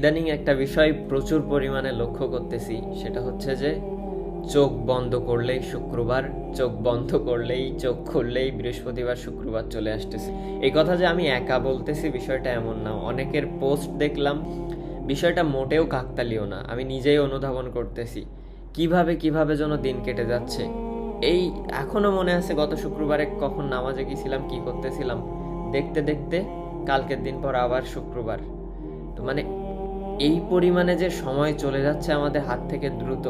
ইদানিং একটা বিষয় প্রচুর পরিমাণে লক্ষ্য করতেছি, সেটা হচ্ছে যে চোখ বন্ধ করলেই শুক্রবার, চোখ বন্ধ করলেই চোখ খুললেই বৃহস্পতিবার শুক্রবার চলে আসতেছে। এই কথা যে আমি একা বলতেছি বিষয়টা এমন না, অনেকের পোস্ট দেখলাম। বিষয়টা মোটেও কাকতালীয় না, আমি নিজেই অনুধাবন করতেছি কিভাবে কিভাবে যেন দিন কেটে যাচ্ছে। এই এখনো মনে আছে গত শুক্রবারে কখন নামাজে গেছিলাম, কি করতেছিলাম, দেখতে দেখতে কালকের দিন পর আবার শুক্রবার। তো মানে এই পরিমাণে যে সময় চলে যাচ্ছে আমাদের হাত থেকে দ্রুত,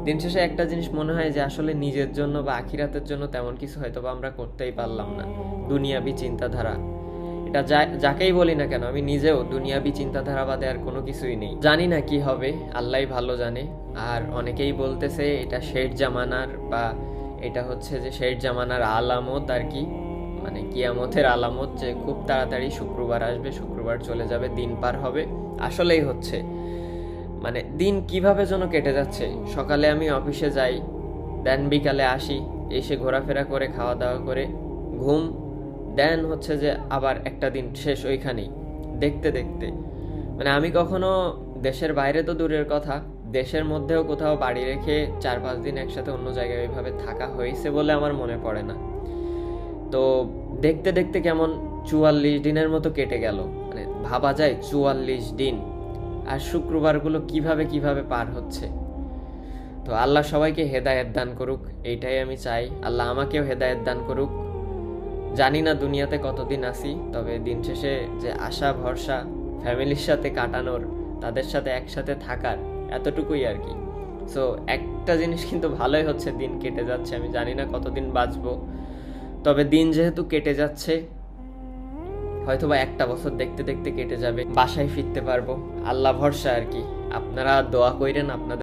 দিন শেষে একটা জিনিস মনে হয় যে আসলে নিজের জন্য বা আখিরাতের জন্য তেমন কিছু হয়তো বা আমরা করতেই পারলাম না। দুনিয়াবি চিন্তাধারা, এটা যাকেই বলি না কেন, আমি নিজেও দুনিয়াবি চিন্তাধারা বাদে আর কোনো কিছুই নেই। জানি না কি হবে, আল্লাহই ভালো জানে। আর অনেকেই বলতেছে এটা শেষ জামানার, বা এটা হচ্ছে যে শেষ জামানার আলামত আর কি, মানে কিয়ামতের আলামত, যে খুব তাড়াতাড়ি শুক্রবার আসবে, শুক্রবার চলে যাবে, দিন পার হবে। আসলেই হচ্ছে, মানে দিন কিভাবে যেন কেটে যাচ্ছে। সকালে আমি অফিসে যাই, দেন বিকালে আসি, এসে ঘোরাফেরা করে খাওয়া দাওয়া করে ঘুম, দেন হচ্ছে যে আবার একটা দিন শেষ ওইখানেই। দেখতে দেখতে মানে আমি কখনো দেশের বাইরে তো দূরের কথা, দেশের মধ্যেও কোথাও বাড়ি রেখে 4-5 দিন একসাথে অন্য জায়গায় ওইভাবে থাকা হয়েছে বলে আমার মনে পড়ে না। তো দেখতে দেখতে কেমন 44 দিনের মতো কেটে গেল, মানে ভাবা যায় 44 দিন, আর শুক্রবারগুলো কিভাবে কিভাবে পার হচ্ছে। তো আল্লাহ সবাইকে হেদায়েত দান করুক, এইটাই আমি চাই। আল্লাহ আমাকেও হেদায়েত দান করুক। জানি না দুনিয়াতে কতদিন আছি, তবে দিন শেষে যে আশা ভরসা ফ্যামিলির সাথে কাটানোর, তাদের সাথে একসাথে থাকার, এতটুকুই আর কি। সো একটা জিনিস কিন্তু ভালোই হচ্ছে, দিন কেটে যাচ্ছে। আমি জানি না কতদিন বাঁচবো, তবে দিন যেহেতু কেটে যাচ্ছে, হয়তোবা একটা বছর দেখতে দেখতে কেটে যাবে, বাসায় ফিরতে পারবো, আল্লাহ ভরসা আর কি। আপনারা দোয়া কইরেন আপনাদের